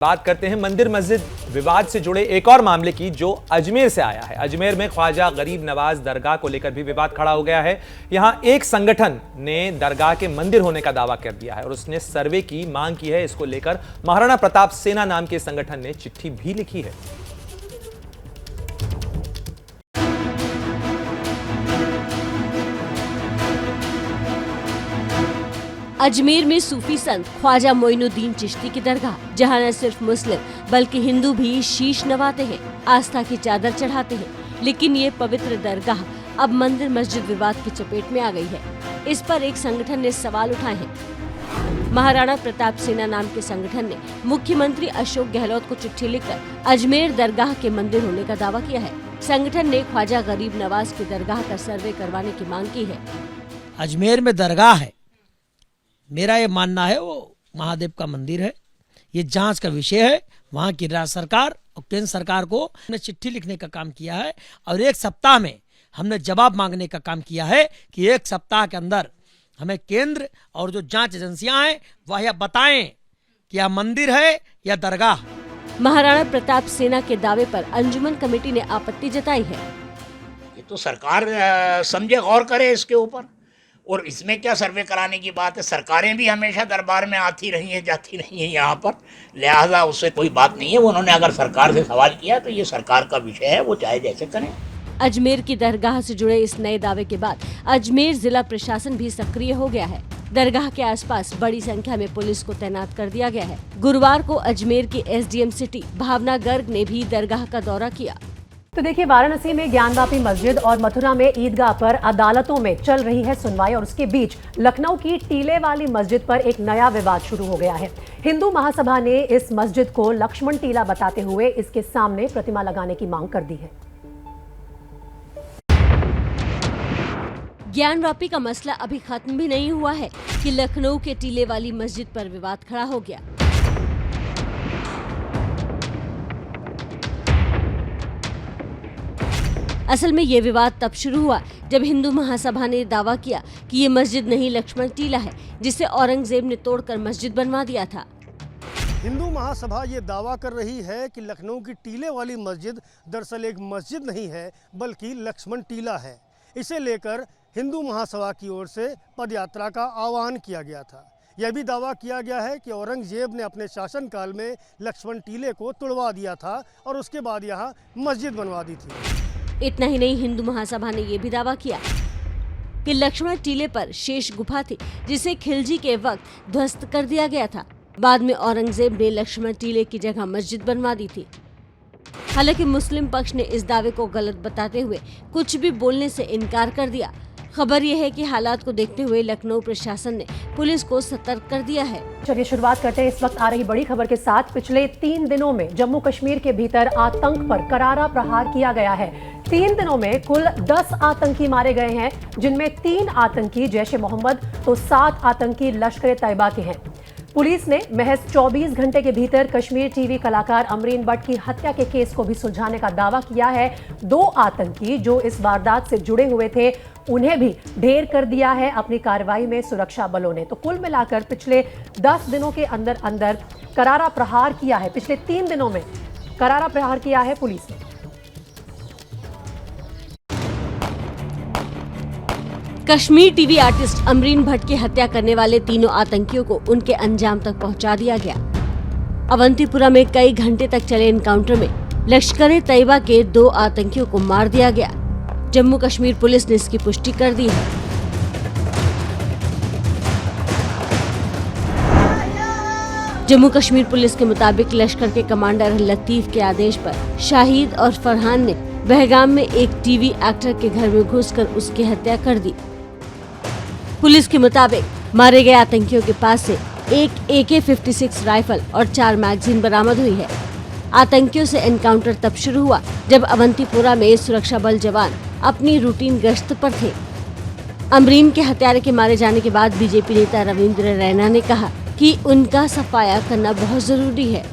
बात करते हैं मंदिर मस्जिद विवाद से जुड़े एक और मामले की जो अजमेर से आया है। अजमेर में ख्वाजा गरीब नवाज दरगाह को लेकर भी विवाद खड़ा हो गया है। यहां एक संगठन ने दरगाह के मंदिर होने का दावा कर दिया है और उसने सर्वे की मांग की है। इसको लेकर महाराणा प्रताप सेना नाम के संगठन ने चिट्ठी भी लिखी है। अजमेर में सूफी संत ख्वाजा मोइनुद्दीन चिश्ती की दरगाह, जहां न सिर्फ मुस्लिम बल्कि हिंदू भी शीश नवाते हैं, आस्था की चादर चढ़ाते हैं। लेकिन ये पवित्र दरगाह अब मंदिर मस्जिद विवाद की चपेट में आ गई है। इस पर एक संगठन ने सवाल उठाए हैं। महाराणा प्रताप सेना नाम के संगठन ने मुख्यमंत्री अशोक गहलोत को चिट्ठी लिखकर अजमेर दरगाह के मंदिर होने का दावा किया है। संगठन ने ख्वाजा गरीब नवाज की दरगाह का सर्वे करवाने की मांग की है। अजमेर में दरगाह है, मेरा ये मानना है वो महादेव का मंदिर है। ये जांच का विषय है। वहाँ की राज्य सरकार और केंद्र सरकार को हमने चिट्ठी लिखने का काम किया है और एक सप्ताह में हमने जवाब मांगने का काम किया है कि एक सप्ताह के अंदर हमें केंद्र और जो जांच एजेंसियां हैं वह यह बताएं कि यह मंदिर है या दरगाह। महाराणा प्रताप सेना के दावे पर अंजुमन कमेटी ने आपत्ति जताई है। ये तो सरकार समझे, गौर करे इसके ऊपर। और इसमें क्या सर्वे कराने की बात है? सरकारें भी हमेशा दरबार में आती रही हैं, जाती रही हैं यहाँ पर, लिहाजा उससे कोई बात नहीं है। उन्होंने अगर सरकार से सवाल किया तो ये सरकार का विषय है, वो चाहे जैसे करें। अजमेर की दरगाह से जुड़े इस नए दावे के बाद अजमेर जिला प्रशासन भी सक्रिय हो गया है। दरगाह के आसपास बड़ी संख्या में पुलिस को तैनात कर दिया गया है। गुरुवार को अजमेर के एसडीएम सिटी भावना गर्ग ने भी दरगाह का दौरा किया। तो देखिए, वाराणसी में ज्ञानवापी मस्जिद और मथुरा में ईदगाह पर अदालतों में चल रही है सुनवाई और उसके बीच लखनऊ की टीले वाली मस्जिद पर एक नया विवाद शुरू हो गया है। हिंदू महासभा ने इस मस्जिद को लक्ष्मण टीला बताते हुए इसके सामने प्रतिमा लगाने की मांग कर दी है। ज्ञानवापी का मसला अभी खत्म भी नहीं हुआ है कि लखनऊ के टीले वाली मस्जिद पर विवाद खड़ा हो गया। असल में ये विवाद तब शुरू हुआ जब हिंदू महासभा ने दावा किया कि ये मस्जिद नहीं लक्ष्मण टीला है, जिसे औरंगजेब ने तोड़कर मस्जिद बनवा दिया था। हिंदू महासभा ये दावा कर रही है कि लखनऊ की टीले वाली मस्जिद दरअसल एक मस्जिद नहीं है बल्कि लक्ष्मण टीला है। इसे लेकर हिंदू महासभा की ओर से पदयात्रा का आह्वान किया गया था। यह भी दावा किया गया है कि औरंगजेब ने अपने शासनकाल में लक्ष्मण टीले को तुड़वा दिया था और उसके बाद यहाँ मस्जिद बनवा दी थी। इतना ही नहीं, हिंदू महासभा ने यह भी दावा किया कि लक्ष्मण टीले पर शेष गुफा थी, जिसे खिलजी के वक्त ध्वस्त कर दिया गया था। बाद में औरंगजेब ने लक्ष्मण टीले की जगह मस्जिद बनवा दी थी। हालांकि मुस्लिम पक्ष ने इस दावे को गलत बताते हुए कुछ भी बोलने से इनकार कर दिया। खबर यह है कि हालात को देखते हुए लखनऊ प्रशासन ने पुलिस को सतर्क कर दिया है। चलिए शुरुआत करते हैं इस वक्त आ रही बड़ी खबर के साथ। पिछले 3 दिनों में जम्मू कश्मीर के भीतर आतंक पर करारा प्रहार किया गया है। 3 दिनों में कुल 10 आतंकी मारे गए हैं, जिनमें 3 आतंकी जैश ए मोहम्मद तो 7 आतंकी लश्कर तैयबा के हैं। पुलिस ने महज 24 घंटे के भीतर कश्मीर टीवी कलाकार अमरीन भट्ट की हत्या के केस को भी सुलझाने का दावा किया है। 2 आतंकी जो इस वारदात से जुड़े हुए थे, उन्हें भी ढेर कर दिया है अपनी कार्रवाई में सुरक्षा बलों ने। तो कुल मिलाकर पिछले 10 दिनों के अंदर अंदर करारा प्रहार किया है। पिछले 3 दिनों में करारा प्रहार किया है पुलिस ने। कश्मीर टीवी आर्टिस्ट अमरीन भट्ट की हत्या करने वाले तीनों आतंकियों को उनके अंजाम तक पहुंचा दिया गया। अवंतीपुरा में कई घंटे तक चले एनकाउंटर में लश्कर तैयबा के 2 आतंकियों को मार दिया गया। जम्मू कश्मीर पुलिस ने इसकी पुष्टि कर दी है। जम्मू कश्मीर पुलिस के मुताबिक लश्कर के कमांडर लतीफ के आदेश पर शाहिद और फरहान ने बहगाम में एक टीवी एक्टर के घर में घुसकर उसकी हत्या कर दी। पुलिस के मुताबिक मारे गए आतंकियों के पास से एक AK-56 राइफल और 4 मैगजीन बरामद हुई है। आतंकियों से एनकाउंटर तब शुरू हुआ जब अवंतीपुरा में सुरक्षा बल जवान अपनी रूटीन गश्त पर थे। अमरीन के हत्यारे के मारे जाने के बाद बीजेपी नेता रविंद्र रैना ने कहा कि उनका सफाया करना बहुत जरूरी है।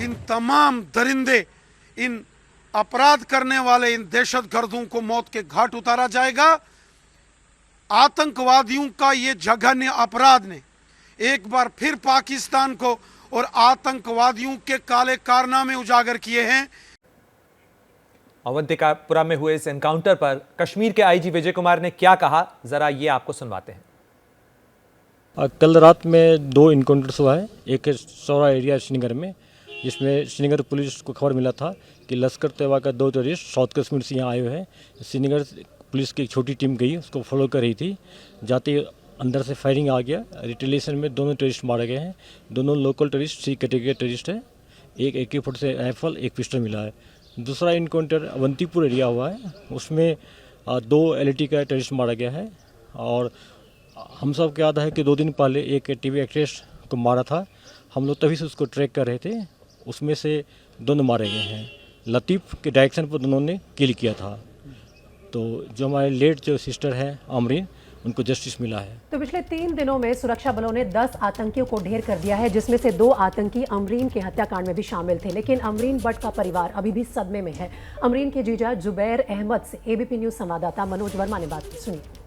इन तमाम दरिंदे, इन अपराध करने वाले इन दहशतगर्दों को मौत के घाट उतारा जाएगा। आतंकवादियों का ये जघन्य अपराध ने एक बार फिर पाकिस्तान को और आतंकवादियों के काले कारनामे उजागर किए हैं। अवंतिकापुरा में हुए इस एनकाउंटर पर कश्मीर के आईजी विजय कुमार ने क्या कहा, जरा ये आपको सुनवाते हैं। कल रात में 2 इनकाउंटर्स हुआ है। एक सौरा एरिया श्रीनगर में, जिसमें श्रीनगर पुलिस को खबर मिला था कि लश्कर तैयबा का 2 टेररिस्ट साउथ कश्मीर से यहाँ आए हुए हैं। श्रीनगर पुलिस की एक छोटी टीम गई, उसको फॉलो कर रही थी। जाते अंदर से फायरिंग आ गया। रिटेलिएशन में दोनों टेररिस्ट मारे गए हैं। दोनों लोकल टेररिस्ट, सी कैटेगरी टेररिस्ट है। एक AK-47 राइफल, एक पिस्टल मिला है। दूसरा इनकाउंटर अवंतीपुर एरिया हुआ है, उसमें 2 LAT का टेररिस्ट मारा गया है। और हम सब को याद है कि 2 दिन पहले एक TV एक्ट्रेस को मारा था। हम लोग तभी से उसको ट्रैक कर रहे थे। उसमें से दोनों मारे गए हैं। लतीफ़ के डायरेक्शन पर दोनों ने किल किया था। तो जो हमारे लेट जो सिस्टर हैं अमरीन, उनको जस्टिस मिला है। तो पिछले 3 दिनों में सुरक्षा बलों ने 10 आतंकियों को ढेर कर दिया है, जिसमें से 2 आतंकी अमरीन के हत्याकांड में भी शामिल थे। लेकिन अमरीन भट्ट का परिवार अभी भी सदमे में है। अमरीन के जीजा जुबैर अहमद से ABP न्यूज संवाददाता मनोज वर्मा ने बात की, सुनिए।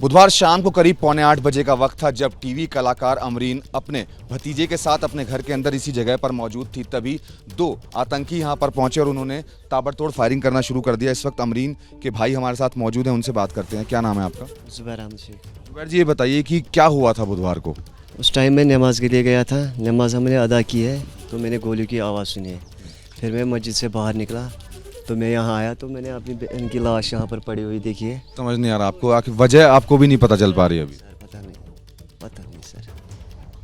बुधवार शाम को करीब 7:45 बजे का वक्त था जब टीवी कलाकार अमरीन अपने भतीजे के साथ अपने घर के अंदर इसी जगह पर मौजूद थी। तभी 2 आतंकी यहां पर पहुंचे और उन्होंने ताबड़तोड़ फायरिंग करना शुरू कर दिया। इस वक्त अमरीन के भाई हमारे साथ मौजूद हैं, उनसे बात करते हैं। क्या नाम है आपका? जुबैर अहमद शेख। जुबैर जी, ये बताइए कि क्या हुआ था बुधवार को? उस टाइम मैं नमाज़ के लिए गया था। नमाज हमने अदा की है तो मैंने गोलियों की आवाज़ सुनी है। फिर मैं मस्जिद से बाहर निकला तो मैं यहाँ आया तो मैंने अपनी बहन की लाश यहाँ पर पड़ी हुई देखी है। समझ नहीं आ रहा आपको, आखिर वजह आपको भी नहीं पता चल पा रही अभी? सर पता नहीं सर।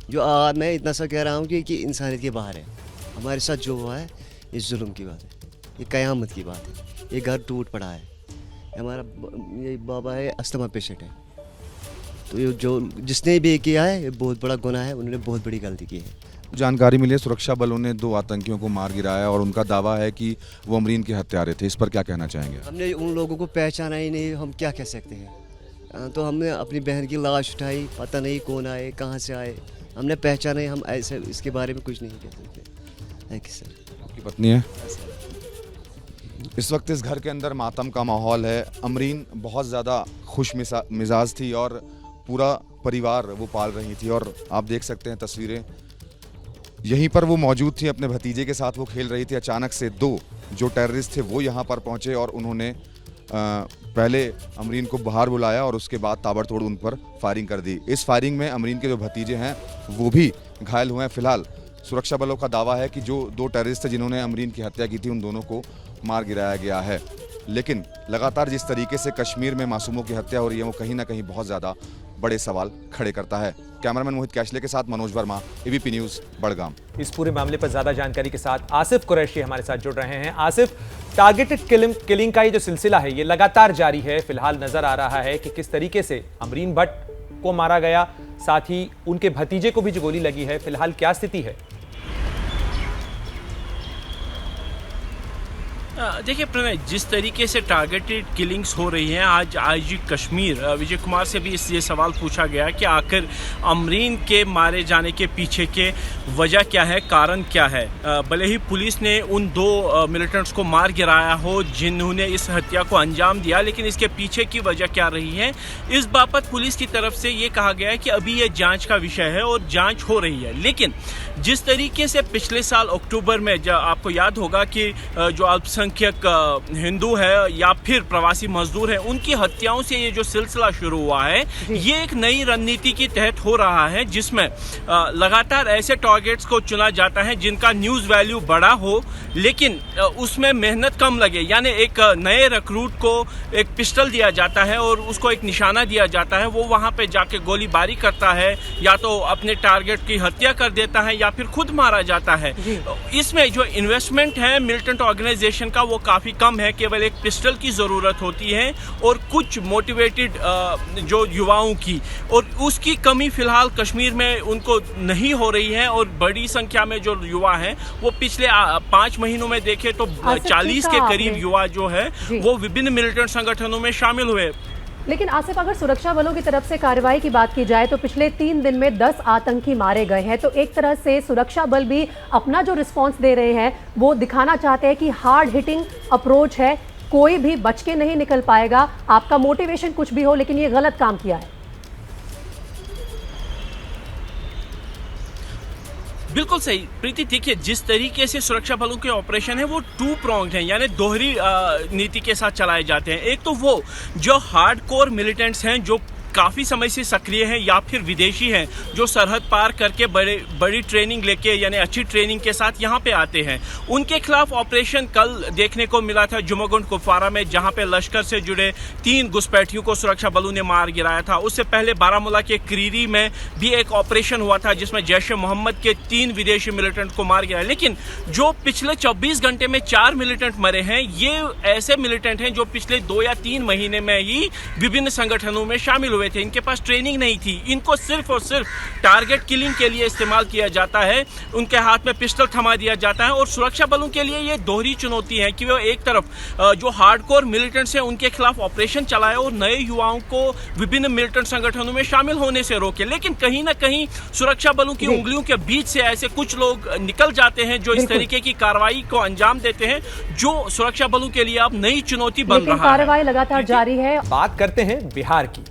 जो मैं इतना सा कह रहा हूँ कि इंसानियत के बाहर है। हमारे साथ जो हुआ है ये जुल्म की बात है, ये क़यामत की बात है। ये घर टूट पड़ा है। हमारा ये बाबा है, अस्थमा पेशेंट है। तो ये जो जिसने भी किया है ये बहुत बड़ा गुनाह है। उन्होंने बहुत बड़ी गलती की है। जानकारी मिली है सुरक्षा बलों ने 2 आतंकियों को मार गिराया और उनका दावा है कि वो अमरीन के हत्यारे थे। इस पर क्या कहना चाहेंगे? हमने उन लोगों को पहचाना ही नहीं, हम क्या कह सकते हैं। तो हमने अपनी बहन की लाश उठाई, पता नहीं कौन आए, कहाँ से आए, हमने पहचाना ही। हम ऐसे इसके बारे में कुछ नहीं कह सकते। Thank you sir. आपकी पत्नी है? इस वक्त इस घर के अंदर मातम का माहौल है। अमरीन बहुत ज़्यादा खुश मिजाज थी और पूरा परिवार वो पाल रही थी। और आप देख सकते हैं तस्वीरें, यहीं पर वो मौजूद थी, अपने भतीजे के साथ वो खेल रही थी। अचानक से 2 जो टेररिस्ट थे वो यहाँ पर पहुँचे और उन्होंने पहले अमरीन को बाहर बुलाया और उसके बाद ताबड़तोड़ उन पर फायरिंग कर दी। इस फायरिंग में अमरीन के जो भतीजे हैं वो भी घायल हुए हैं। फिलहाल सुरक्षा बलों का दावा है कि जो 2 टेररिस्ट थे जिन्होंने अमरीन की हत्या की थी, उन दोनों को मार गिराया गया है। लेकिन लगातार जिस तरीके से कश्मीर में मासूमों की हत्या हो रही है वो कहीं ना कहीं बहुत ज़्यादा बड़े सवाल खड़े करता है। कैमरामैन मोहित कैशले के साथ मनोज वर्मा, ABP न्यूज़, बड़गाम। इस पूरे मामले पर ज्यादा जानकारी के साथ आसिफ कुरैशी हमारे साथ जुड़ रहे हैं। आसिफ, टारगेटेड किलिंग का ये जो सिलसिला है ये लगातार जारी है। फिलहाल नजर आ रहा है कि किस तरीके से अमरीन भट्ट को मारा गया, साथ ही उनके भतीजे को भी जो गोली लगी है। फिलहाल क्या स्थिति है? देखिए प्रणय, जिस तरीके से टारगेटेड किलिंग्स हो रही हैं, आज आईजी कश्मीर विजय कुमार से भी ये सवाल पूछा गया कि आखिर अमरीन के मारे जाने के पीछे के वजह क्या है, कारण क्या है। भले ही पुलिस ने उन 2 मिलिटेंट्स को मार गिराया हो जिन्होंने इस हत्या को अंजाम दिया, लेकिन इसके पीछे की वजह क्या रही है, इस बाबत पुलिस की तरफ से ये कहा गया है कि अभी ये जाँच का विषय है और जाँच हो रही है। लेकिन जिस तरीके से पिछले साल अक्टूबर में, जब आपको याद होगा कि जो अल्पसंख्यक हिंदू है या फिर प्रवासी मजदूर है, उनकी हत्याओं से ये जो सिलसिला शुरू हुआ है, ये एक नई रणनीति के तहत हो रहा है, जिसमें लगातार ऐसे टारगेट्स को चुना जाता है जिनका न्यूज़ वैल्यू बड़ा हो लेकिन उसमें मेहनत कम लगे। यानी एक नए रिक्रूट को एक पिस्टल दिया जाता है और उसको एक निशाना दिया जाता है, वो वहाँ पे जाके गोलीबारी करता है, या तो अपने टारगेट की हत्या कर देता है या फिर खुद मारा जाता है। इसमें जो इन्वेस्टमेंट है मिलिटेंट ऑर्गेनाइजेशन का वो काफ़ी कम है। केवल एक पिस्टल की ज़रूरत होती है और कुछ मोटिवेटेड जो युवाओं की, और उसकी कमी फ़िलहाल कश्मीर में उनको नहीं हो रही है। और बड़ी संख्या में जो युवा हैं वो पिछले 5 महीनों में देखे तो 40 के करीब युवा जो है वो विभिन्न मिलिटेंट संगठनों में शामिल हुए। लेकिन आसिफ, अगर सुरक्षा बलों की तरफ से कार्रवाई की बात की जाए तो पिछले 3 दिन में 10 आतंकी मारे गए हैं। तो एक तरह से सुरक्षा बल भी अपना जो रिस्पांस दे रहे हैं वो दिखाना चाहते हैं कि हार्ड हिटिंग अप्रोच है, कोई भी बच के नहीं निकल पाएगा। आपका मोटिवेशन कुछ भी हो लेकिन ये गलत काम किया है। बिल्कुल सही प्रीति। देखिए, जिस तरीके से सुरक्षा बलों के ऑपरेशन है वो टू प्रोंग्ड है, यानी दोहरी नीति के साथ चलाए जाते हैं। एक तो वो जो हार्डकोर मिलिटेंट्स हैं जो काफ़ी समय से सक्रिय हैं या फिर विदेशी हैं जो सरहद पार करके बड़ी ट्रेनिंग लेके यानी अच्छी ट्रेनिंग के साथ यहाँ पे आते हैं, उनके खिलाफ ऑपरेशन कल देखने को मिला था जुम्मगुंड कुपवारा में, जहाँ पे लश्कर से जुड़े 3 घुसपैठियों को सुरक्षा बलों ने मार गिराया था। उससे पहले बारामूला के क्रीरी में भी एक ऑपरेशन हुआ था जिसमें जैश-ए-मोहम्मद के 3 विदेशी मिलिटेंट को मार गिराया। लेकिन जो पिछले 24 घंटे में 4 मिलिटेंट मरे हैं, ये ऐसे मिलिटेंट हैं जो पिछले 2 या 3 महीने में ही विभिन्न संगठनों में शामिल हुए थे। इनके पास ट्रेनिंग नहीं थी, इनको सिर्फ और सिर्फ टारगेट किलिंग के लिए इस्तेमाल किया जाता है, उनके हाथ में पिस्टल थमा दिया जाता है। और सुरक्षा बलों के लिए ये दोहरी चुनौती है कि वो एक तरफ जो हार्डकोर मिलिटेंट्स हैं उनके खिलाफ ऑपरेशन चलाए और नए युवाओं को विभिन्न मिलिटेंट संगठनों में शामिल होने से रोके, लेकिन कहीं ना कहीं सुरक्षा बलों की उंगलियों के बीच से ऐसे कुछ लोग निकल जाते हैं जो इस तरीके की कार्रवाई को अंजाम देते हैं, जो सुरक्षा बलों के लिए अब नई चुनौती बन रहा है। कार्रवाई लगातार जारी है। बात करते हैं बिहार की।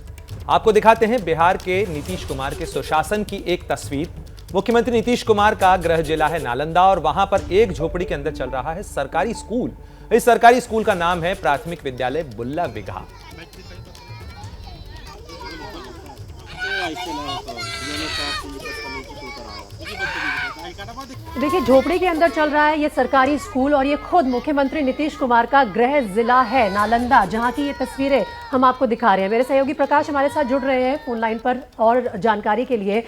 आपको दिखाते हैं बिहार के नीतीश कुमार के सुशासन की एक तस्वीर। मुख्यमंत्री नीतीश कुमार का गृह जिला है नालंदा और वहां पर एक झोपड़ी के अंदर चल रहा है सरकारी स्कूल। इस सरकारी स्कूल का नाम है प्राथमिक विद्यालय बुल्ला बिगहा। देखिए, झोपड़ी के अंदर चल रहा है ये सरकारी स्कूल और ये खुद मुख्यमंत्री नीतीश कुमार का गृह जिला है नालंदा, जहां की ये तस्वीरें हम आपको दिखा रहे हैं। मेरे सहयोगी प्रकाश हमारे साथ जुड़ रहे हैं फोन लाइन पर और जानकारी के लिए।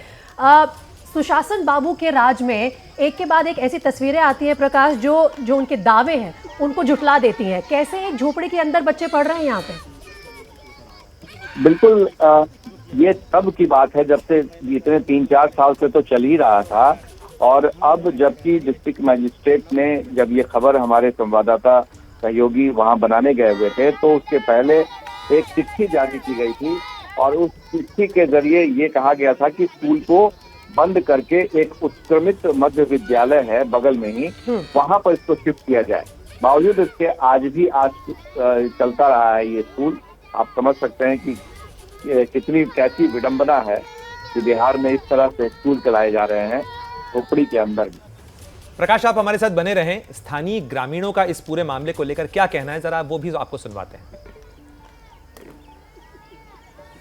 सुशासन बाबू के राज में एक के बाद एक ऐसी तस्वीरें आती हैं प्रकाश जो उनके दावे हैं उनको झुठला देती हैं। कैसे एक झोपड़ी के अंदर बच्चे पढ़ रहे हैं यहाँ पे? बिल्कुल, ये तब की बात है जब से इतने 3-4 साल से तो चल ही रहा था, और अब जबकि डिस्ट्रिक्ट मजिस्ट्रेट ने जब ये खबर हमारे संवाददाता सहयोगी वहां बनाने गए हुए थे तो उसके पहले एक चिट्ठी जारी की गई थी और उस चिट्ठी के जरिए ये कहा गया था कि स्कूल को बंद करके एक उत्क्रमित मध्य विद्यालय है बगल में ही, वहां पर इसको शिफ्ट किया जाए। बावजूद इसके आज भी चलता रहा है ये स्कूल। आप समझ सकते हैं कि कितनी कैसी विडंबना है कि बिहार में इस तरह से स्कूल चलाए जा रहे हैं झोपड़ी के अंदर। प्रकाश, आप हमारे साथ बने रहें। स्थानीय ग्रामीणों का इस पूरे मामले को लेकर क्या कहना है, जरा वो भी आपको सुनवाते हैं।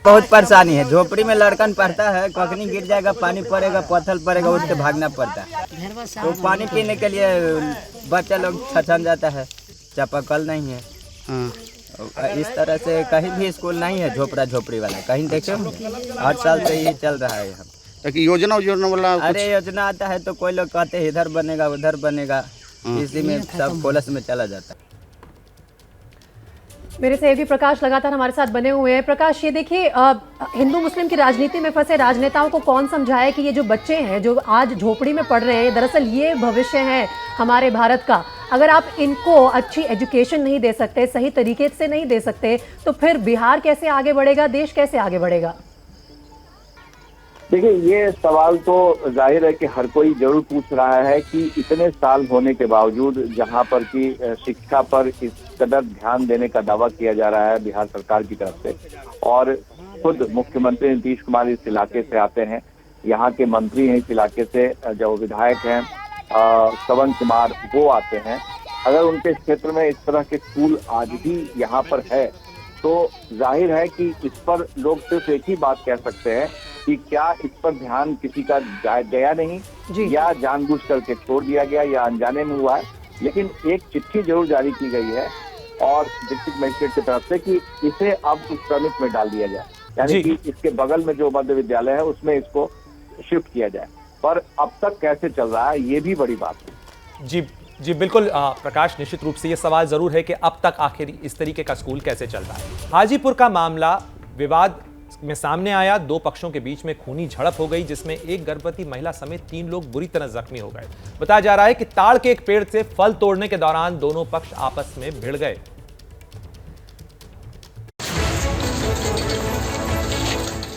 बहुत परेशानी है, झोपड़ी में लड़कन पढ़ता है, कखनी गिर जाएगा, पानी पड़ेगा, पत्थर पड़ेगा, उठ के भागना पड़ता है। तो पानी पीने के लिए बच्चा लोग छछन जाता है, चापाकल नहीं है। इस तरह से कहीं भी स्कूल नहीं है झोपड़ा झोपड़ी वाला, कहीं देखो 8 साल से ये चल रहा है यहाँ। योजना वाला अरे योजना आता है तो कोई लोग कहते हैं इधर बनेगा उधर बनेगा, इसी में सब कोलस में चला जाता है। मेरे सहयोगी प्रकाश लगातार हमारे साथ बने हुए हैं। प्रकाश, ये देखिए, हिंदू मुस्लिम की राजनीति में फंसे राजनेताओं को कौन समझाए कि ये जो बच्चे हैं जो आज झोपड़ी में पढ़ रहे हैं, दरअसल ये भविष्य है हमारे भारत का। अगर आप इनको अच्छी एजुकेशन नहीं दे सकते, सही तरीके से नहीं दे सकते, तो फिर बिहार कैसे आगे बढ़ेगा, देश कैसे आगे बढ़ेगा? देखिए, ये सवाल तो जाहिर है कि हर कोई जरूर पूछ रहा है कि इतने साल होने के बावजूद जहां पर कि शिक्षा पर इस कदर ध्यान देने का दावा किया जा रहा है बिहार सरकार की तरफ से, और खुद मुख्यमंत्री नीतीश कुमार इस इलाके से आते हैं, यहाँ के मंत्री हैं इस इलाके से, जो विधायक हैं श्रवण कुमार वो आते हैं, अगर उनके क्षेत्र में इस तरह के स्कूल आज भी यहाँ पर है तो जाहिर है कि इस पर लोग सिर्फ एक ही बात कह सकते हैं कि क्या इस पर ध्यान किसी का गया नहीं या जानबूझ करके छोड़ दिया गया या अनजाने में हुआ है। लेकिन एक चिट्ठी जरूर जारी की गई है और डिस्ट्रिक्ट मजिस्ट्रेट की तरफ से कि इसे अब उत्क्रमित में डाल दिया जाए, यानी कि इसके बगल में जो मध्य विद्यालय है उसमें इसको शिफ्ट किया जाए। पर अब तक कैसे चल रहा है ये भी बड़ी बात है। जी बिल्कुल प्रकाश, निश्चित रूप से ये सवाल जरूर है कि अब तक आखिर इस तरीके का स्कूल कैसे चल रहा है। हाजीपुर का मामला विवाद में सामने आया, 2 पक्षों के बीच में खूनी झड़प हो गई जिसमें एक गर्भवती महिला समेत 3 लोग बुरी तरह जख्मी हो गए। बताया जा रहा है कि ताड़ के एक पेड़ से फल तोड़ने के दौरान दोनों पक्ष आपस में भिड़ गए।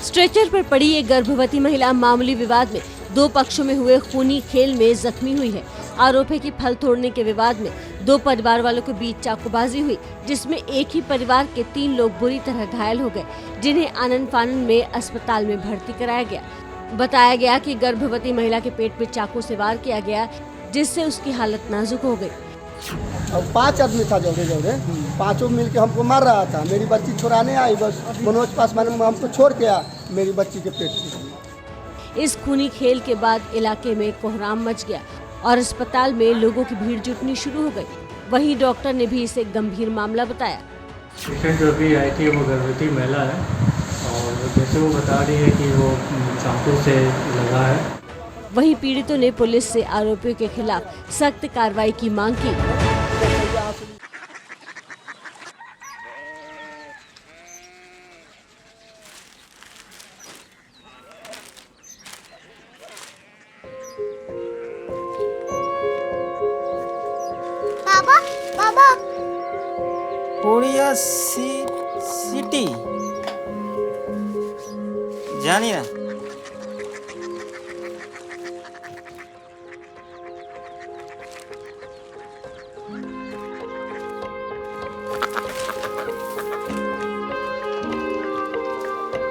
स्ट्रेचर पर पड़ी एक गर्भवती महिला मामूली विवाद में 2 पक्षों में हुए खूनी खेल में जख्मी हुई है। आरोप है कि फल तोड़ने के विवाद में 2 परिवार वालों के बीच चाकूबाजी हुई, जिसमें एक ही परिवार के 3 लोग बुरी तरह घायल हो गए, जिन्हें आनन फानन में अस्पताल में भर्ती कराया गया। बताया गया कि गर्भवती महिला के पेट में चाकू से वार किया गया, जिससे उसकी हालत नाजुक हो गई। अब 5 आदमी था जोड़े पांचों मिलके हमको मार रहा था। मेरी बच्ची छुड़ाने आई, बस मनोज पासवान हमको छोड़ के आ मेरी बच्ची के पेट से। इस खूनी खेल के बाद इलाके में कोहराम मच गया और अस्पताल में लोगों की भीड़ जुटनी शुरू हो गई। वहीं डॉक्टर ने भी इसे गंभीर मामला बताया। पेशेंट जो अभी आई थी वो गर्भवती महिला है और जैसे वो बता रही है कि वो चाकू से लगा है। वहीं पीड़ितों ने पुलिस से आरोपियों के खिलाफ सख्त कार्रवाई की मांग की। बाबा बाबा कोरिया सिटी जानिए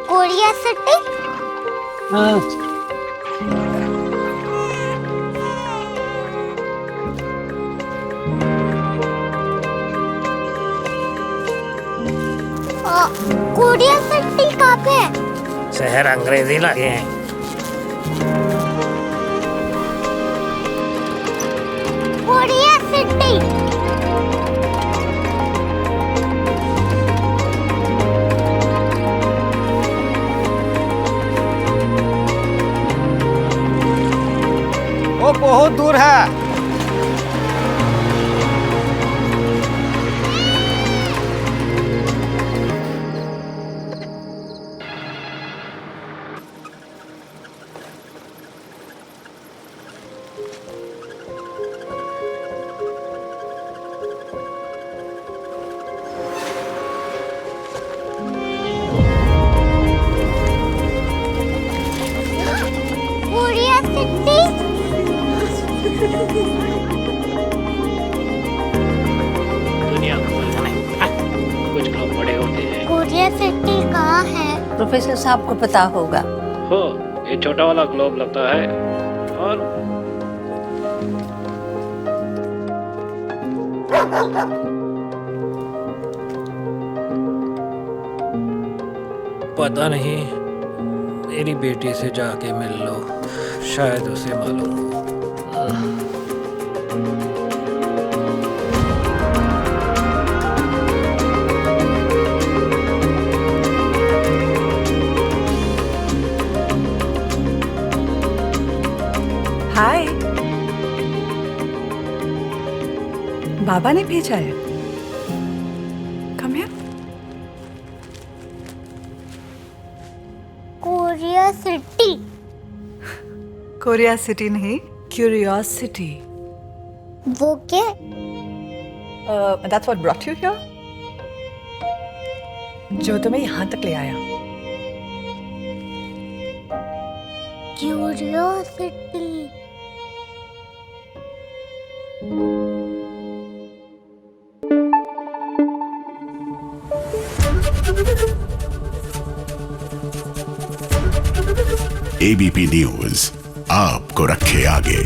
कोरिया सिटी। हाँ कोरिया सिटी कहाँ पे है? शहर अंग्रेजी लगे हैं। Korea city. वो बहुत दूर है। Korea city. दुनिया कुछ लोग बड़े होते हैं। कोरिया सिटी कहाँ है? प्रोफेसर साहब को पता होगा। हो ये छोटा वाला ग्लोब लगता है और पता नहीं, मेरी बेटी से जाके मिल लो, शायद उसे मालूम हो। हाय, बाबा ने भेजा है। Come here. Korea city. Korea city नहीं, क्यूरियोसिटी। वो क्या? That's what brought you here? जो तुम्हें यहाँ तक ले आया। क्यूरियोसिटी। एबीपी न्यूज आपको रखे आगे।